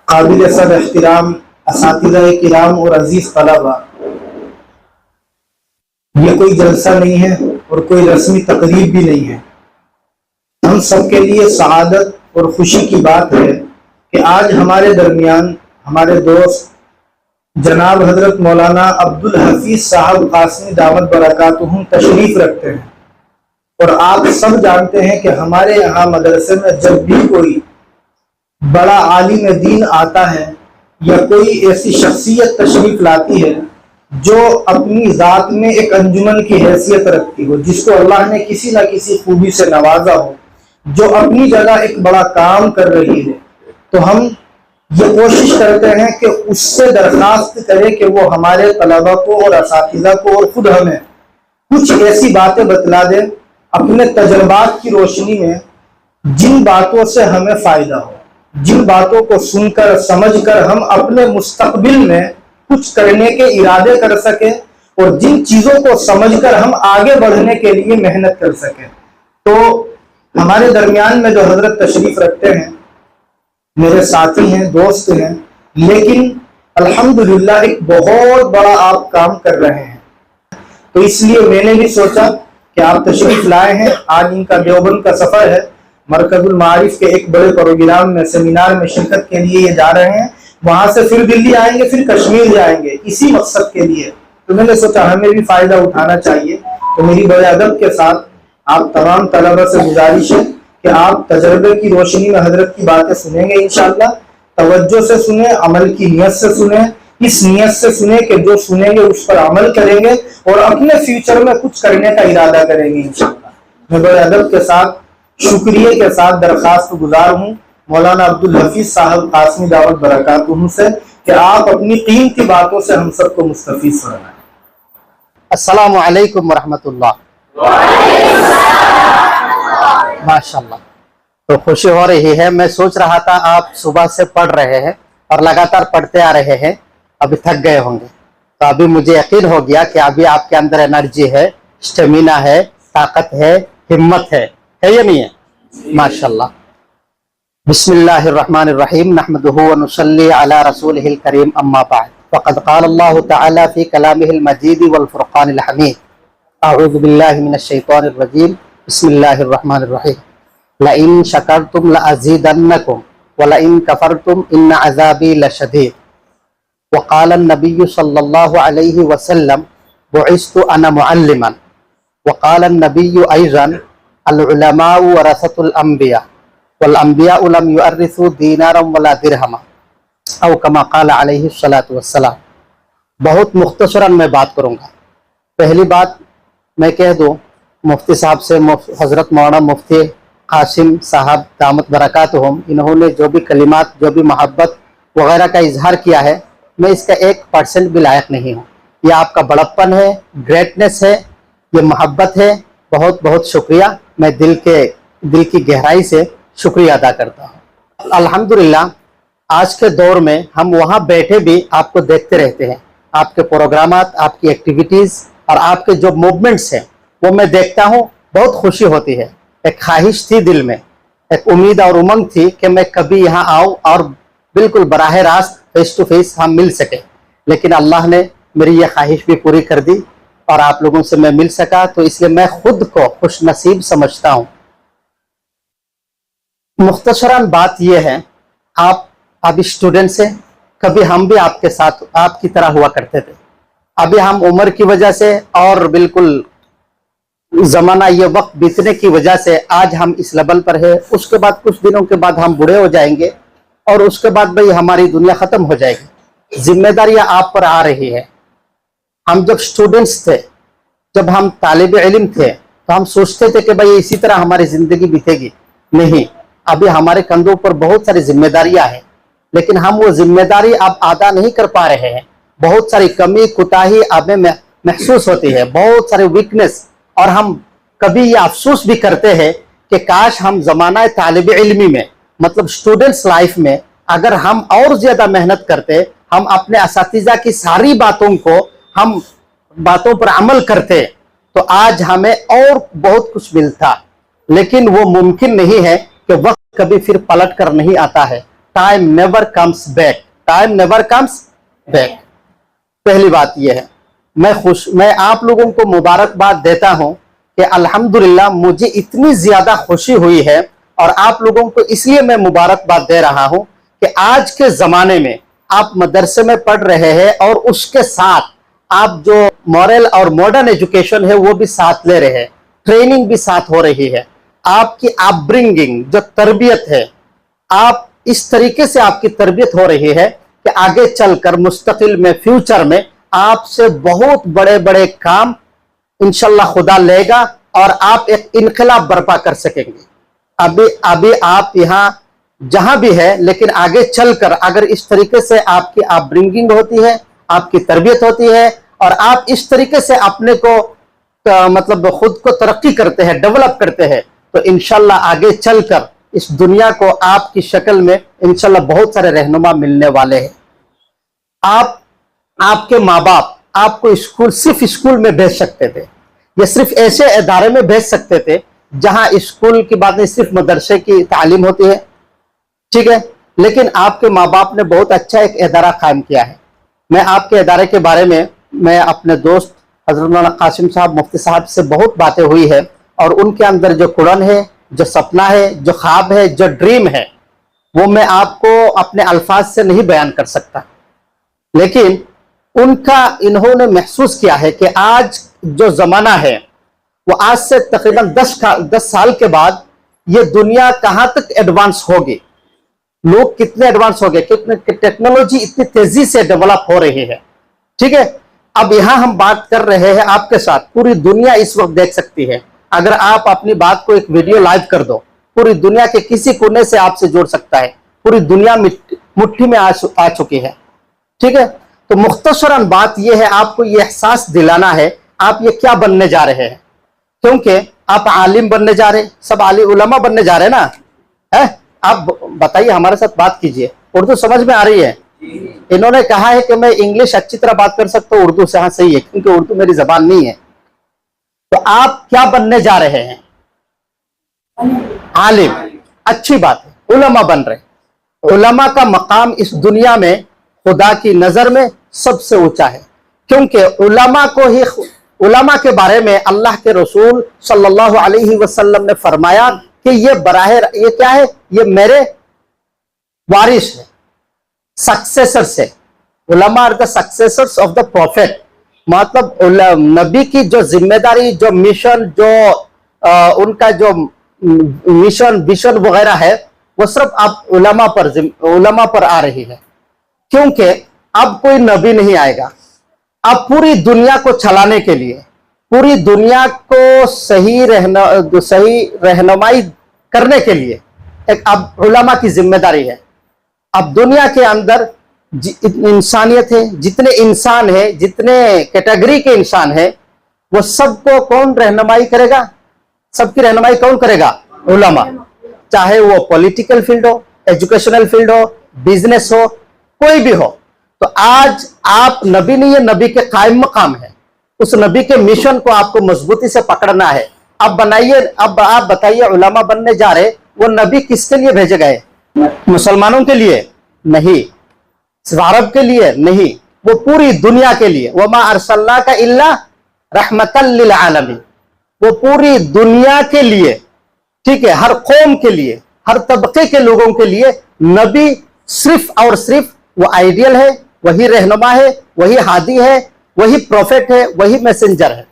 قابل صد احترام اساتذہ کرام اور عزیز طلبہ، یہ کوئی جلسہ نہیں ہے اور کوئی رسمی تقریب بھی نہیں ہے۔ ہم سب کے لیے سعادت اور خوشی کی بات ہے کہ آج ہمارے درمیان ہمارے دوست جناب حضرت مولانا عبدالحفیظ صاحب قاسمی دامت برکاتہم تشریف رکھتے ہیں۔ اور آپ سب جانتے ہیں کہ ہمارے یہاں مدرسے میں جب بھی کوئی بڑا عالم دین آتا ہے یا کوئی ایسی شخصیت تشریف لاتی ہے جو اپنی ذات میں ایک انجمن کی حیثیت رکھتی ہو، جس کو اللہ نے کسی نہ کسی خوبی سے نوازا ہو، جو اپنی جگہ ایک بڑا کام کر رہی ہے، تو ہم یہ کوشش کرتے ہیں کہ اس سے درخواست کرے کہ وہ ہمارے طلبہ کو اور اساتذہ کو اور خود ہمیں کچھ ایسی باتیں بتلا دیں اپنے تجربات کی روشنی میں، جن باتوں سے ہمیں فائدہ ہو، جن باتوں کو سن کر سمجھ کر ہم اپنے مستقبل میں کچھ کرنے کے ارادے کر سکیں اور جن چیزوں کو سمجھ کر ہم آگے بڑھنے کے لیے محنت کر سکیں۔ تو ہمارے درمیان میں جو حضرت تشریف رکھتے ہیں میرے ساتھی ہیں، دوست ہیں، لیکن الحمدللہ ایک بہت بڑا آپ کام کر رہے ہیں، تو اس لیے میں نے بھی سوچا کہ آپ تشریف لائے ہیں۔ آج ان کا دیوبند کا سفر ہے، مرکز المعارف کے ایک بڑے پروگرام میں، سیمینار میں شرکت کے لیے یہ جا رہے ہیں، وہاں سے پھر دلی آئیں گے، پھر کشمیر جائیں گے اسی مقصد کے لیے۔ تو میں نے سوچا ہمیں بھی فائدہ اٹھانا چاہیے، تو میری بڑے ادب کے ساتھ آپ تمام طلبہ سے گزارش ہے کہ آپ تجربے کی روشنی میں حضرت کی باتیں سنیں گے انشاءاللہ، توجہ سے سنیں، عمل کی نیت سے سنیں، اس نیت سے سنیں کہ جو سنیں گے اس پر عمل کریں گے اور اپنے فیوچر میں کچھ کرنے کا ارادہ کریں گے انشاءاللہ۔ میں بڑے ادب کے ساتھ شکریہ کے ساتھ درخواست گزار ہوں مولانا عبدالحفیظ صاحب قاسمی دعوت برکاتہم سے کہ آپ اپنی قیمتی باتوں سے ہم سب کو مستفیض فرمائیں۔ السلام علیکم ورحمۃ اللہ۔ ماشاءاللہ، تو خوشی ہو رہی ہے۔ میں سوچ رہا تھا آپ صبح سے پڑھ رہے ہیں اور لگاتار پڑھتے آ رہے ہیں، ابھی تھک گئے ہوں گے، تو ابھی مجھے یقین ہو گیا کہ ابھی آپ کے اندر انرجی ہے، اسٹیمینا ہے، طاقت ہے، ہمت ہے یا نہیں ہے؟ ماشاءاللہ۔ بسم اللہ الرحمن الرحیم، نحمدہ ونصلی علی رسولہ الکریم، اما بعد، فقد قال اللہ تعالی فی کلامہ المجید والفرقان الحمید، اعوذ باللہ من الشیطان الرجیم، بسم اللہ الرحمن الرحیم، لئن شکرتم لأزیدنکم ولئن کفرتم ان عذابی لشدید، وقال النبی صلی اللہ علیہ وسلم بعثت انا معلما، وقال النبی ایضا العلماء ورثۃ الانبیاء والانبیاء لم یورثوا دینارا ولا درہما، او کما قال علیہ الصلاۃ والسلام۔ بہت مختصراً میں بات کروں گا۔ پہلی بات میں کہہ دوں مفتی صاحب سے، حضرت مولانا مفتی قاسم صاحب دامت برکاتہم، انہوں نے جو بھی کلمات، جو بھی محبت وغیرہ کا اظہار کیا ہے، میں اس کا 1% بھی لائق نہیں ہوں۔ یہ آپ کا بڑپن ہے، گریٹنس ہے، یہ محبت ہے۔ بہت بہت شکریہ، میں دل کی گہرائی سے شکریہ ادا کرتا ہوں۔ الحمدللہ آج کے دور میں ہم وہاں بیٹھے بھی آپ کو دیکھتے رہتے ہیں، آپ کے پروگرامات، آپ کی ایکٹیویٹیز اور آپ کے جو موومنٹس ہیں وہ میں دیکھتا ہوں، بہت خوشی ہوتی ہے۔ ایک خواہش تھی دل میں، ایک امید اور امنگ تھی کہ میں کبھی یہاں آؤں اور بالکل براہ راست فیس ٹو فیس ہم مل سکیں، لیکن اللہ نے میری یہ خواہش بھی پوری کر دی اور آپ لوگوں سے میں مل سکا، تو اس لیے میں خود کو خوش نصیب سمجھتا ہوں۔ مختصراً بات یہ ہے، آپ ابھی اسٹوڈنٹس ہیں، کبھی ہم بھی آپ کے ساتھ آپ کی طرح ہوا کرتے تھے۔ ابھی ہم عمر کی وجہ سے اور بالکل زمانہ یہ وقت بیتنے کی وجہ سے آج ہم اس لیول پر ہے، اس کے بعد کچھ دنوں کے بعد ہم بوڑھے ہو جائیں گے اور اس کے بعد بھئی ہماری دنیا ختم ہو جائے گی، ذمہ داریاں آپ پر آ رہی ہے۔ ہم جب اسٹوڈنٹس تھے، جب ہم طالب علم تھے، تو ہم سوچتے تھے کہ بھئی اسی طرح ہماری زندگی بیتے گی، نہیں، ابھی ہمارے کندھوں پر بہت ساری ذمہ داریاں ہیں، لیکن ہم وہ ذمہ داری اب ادا نہیں کر پا رہے ہیں۔ بہت ساری کمی کوتاہی ہمیں محسوس ہوتی ہے، بہت سارے ویکنس، اور ہم کبھی یہ افسوس بھی کرتے ہیں کہ کاش ہم زمانہ طالب علمی میں، مطلب اسٹوڈنٹس لائف میں، اگر ہم اور زیادہ محنت کرتے، ہم اپنے اساتذہ کی ساری باتوں کو، ہم باتوں پر عمل کرتے، تو آج ہمیں اور بہت کچھ ملتا، لیکن وہ ممکن نہیں ہے کہ وقت کبھی پھر پلٹ کر نہیں آتا ہے۔ time never comes back. Time never comes back. پہلی بات یہ ہے. میں آپ لوگوں کو مبارکباد دیتا ہوں کہ الحمدللہ مجھے اتنی زیادہ خوشی ہوئی ہے, اور آپ لوگوں کو اس لیے میں مبارکباد دے رہا ہوں کہ آج کے زمانے میں آپ مدرسے میں پڑھ رہے ہیں, اور اس کے ساتھ آپ جو مورل اور ماڈرن ایجوکیشن ہے وہ بھی ساتھ لے رہے ہیں, ٹریننگ بھی ساتھ ہو رہی ہے. آپ کی اپ برنگنگ جو تربیت ہے, آپ اس طریقے سے آپ کی تربیت ہو رہی ہے کہ آگے چل کر مستقل میں فیوچر میں آپ سے بہت بڑے بڑے کام انشاءاللہ خدا لے گا, اور آپ ایک انقلاب برپا کر سکیں گے. ابھی آپ یہاں جہاں بھی ہے, لیکن آگے چل کر اگر اس طریقے سے آپ کی اپ برنگنگ ہوتی ہے, آپ کی تربیت ہوتی ہے, اور آپ اس طریقے سے اپنے کو مطلب خود کو ترقی کرتے ہیں, ڈیولپ کرتے ہیں, تو انشاءاللہ آگے چل کر اس دنیا کو آپ کی شکل میں انشاءاللہ بہت سارے رہنما ملنے والے ہیں. آپ کے ماں باپ آپ کو صرف اسکول میں بھیج سکتے تھے, یا صرف ایسے ادارے میں بھیج سکتے تھے جہاں اسکول کی بات نہیں, صرف مدرسے کی تعلیم ہوتی ہے, ٹھیک ہے, لیکن آپ کے ماں باپ نے بہت اچھا ایک ادارہ قائم کیا ہے. میں آپ کے ادارے کے بارے میں اپنے دوست حضرت مولانا قاسم صاحب مفتی صاحب سے بہت باتیں ہوئی ہے, اور ان کے اندر جو قرآن ہے, جو سپنا ہے, جو خواب ہے, جو ڈریم ہے, وہ میں آپ کو اپنے الفاظ سے نہیں بیان کر سکتا. لیکن انہوں نے محسوس کیا ہے کہ آج جو زمانہ ہے وہ آج سے تقریباً 10 سال کے بعد یہ دنیا کہاں تک ایڈوانس ہوگی, لوگ کتنے ایڈوانس ہو گئے, کتنے ٹیکنالوجی اتنی تیزی سے ڈیولپ ہو رہی ہے, ٹھیک ہے. اب یہاں ہم بات کر رہے ہیں آپ کے ساتھ, پوری دنیا اس وقت دیکھ سکتی ہے. اگر آپ اپنی بات کو ایک ویڈیو لائیو کر دو, پوری دنیا کے کسی کونے سے آپ سے جوڑ سکتا ہے, پوری دنیا مٹھی میں آ چکی ہے, ٹھیک ہے. تو مختصراً بات یہ ہے, آپ کو یہ احساس دلانا ہے آپ یہ کیا بننے جا رہے ہیں, کیونکہ آپ عالم بننے جا رہے ہیں, سب عالم علماء بننے جا رہے ہیں نا. آپ بتائیے, ہمارے ساتھ بات کیجئے, اردو سمجھ میں آ رہی ہے؟ انہوں نے کہا ہے کہ میں انگلش اچھی طرح بات کر سکتا ہوں, اردو سے. ہاں صحیح ہے, کیونکہ اردو میری زبان نہیں ہے. تو آپ کیا بننے جا رہے ہیں؟ عالم. اچھی بات ہے, علماء بن رہے. علماء کا مقام اس دنیا میں خدا کی نظر میں سب سے اونچا ہے, کیونکہ علماء کے بارے میں اللہ کے رسول صلی اللہ علیہ وسلم نے فرمایا کہ یہ کیا ہے, یہ میرے وارث ہے, سکسیسر سے. علماء are the successors of the prophet. مطلب نبی کی جو ذمہ داری, جو مشن, جو ان کا جو مشن ویژن وغیرہ ہے, وہ صرف اب علماء پر آ رہی ہے, کیونکہ اب کوئی نبی نہیں آئے گا. اب پوری دنیا کو چلانے کے لیے, پوری دنیا کو صحیح رہنمائی کرنے کے لیے ایک اب علماء کی ذمہ داری ہے. اب دنیا کے اندر انسانیت ہے, جتنے انسان ہیں, جتنے کیٹیگری کے انسان ہیں, وہ سب کو کون رہنمائی کرے گا؟ سب کی رہنمائی کون کرے گا؟ علماء. چاہے وہ پولیٹیکل فیلڈ ہو, ایجوکیشنل فیلڈ ہو, بزنس ہو, کوئی بھی ہو. تو آج آپ نبی نہیں ہے, نبی کے قائم مقام ہے. اس نبی کے مشن کو آپ کو مضبوطی سے پکڑنا ہے. اب آپ بتائیے, علماء بننے جا رہے, وہ نبی کس کے لیے بھیجے گئے؟ مسلمانوں کے لیے نہیں, عرب کے لیے نہیں, وہ پوری دنیا کے لیے. وَمَا أَرْسَلْنَاكَ إِلَّا رَحْمَةً لِلْعَالَمِينَ. وہ پوری دنیا کے لیے, ٹھیک ہے, ہر قوم کے لیے, ہر طبقے کے لوگوں کے لیے نبی صرف اور صرف وہ آئیڈیل ہے, وہی رہنما ہے, وہی ہادی ہے, وہی پروفیٹ ہے, وہی میسنجر ہے.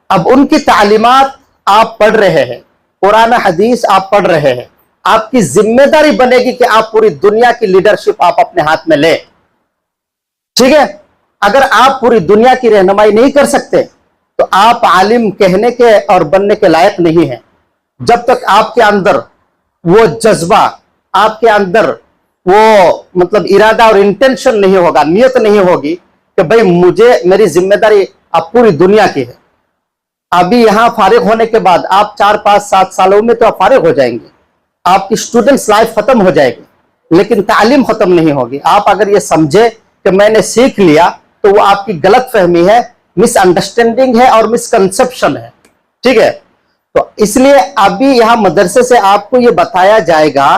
اب ان کی تعلیمات آپ پڑھ رہے ہیں, قرآن حدیث آپ پڑھ رہے ہیں. آپ کی ذمہ داری بنے گی کہ آپ پوری دنیا کی لیڈرشپ آپ اپنے ہاتھ میں لیں, ٹھیک ہے. اگر آپ پوری دنیا کی رہنمائی نہیں کر سکتے تو آپ عالم کہنے کے اور بننے کے لائق نہیں ہیں. جب تک آپ کے اندر وہ جذبہ, آپ کے اندر وہ مطلب ارادہ اور انٹینشن نہیں ہوگا, نیت نہیں ہوگی کہ بھائی میری ذمہ داری اب پوری دنیا کی ہے. ابھی یہاں فارغ ہونے کے بعد آپ 4 5 7 سالوں میں تو آپ فارغ ہو جائیں گے, آپ کی اسٹوڈنٹس لائف ختم ہو جائے گی, لیکن تعلیم ختم نہیں ہوگی. آپ اگر یہ سمجھے کہ میں نے سیکھ لیا تو وہ آپ کی غلط فہمی ہے, مس انڈرسٹینڈنگ ہے اور مس کنسپشن ہے, ٹھیک ہے. تو اس لیے ابھی یہاں مدرسے سے آپ کو یہ بتایا جائے گا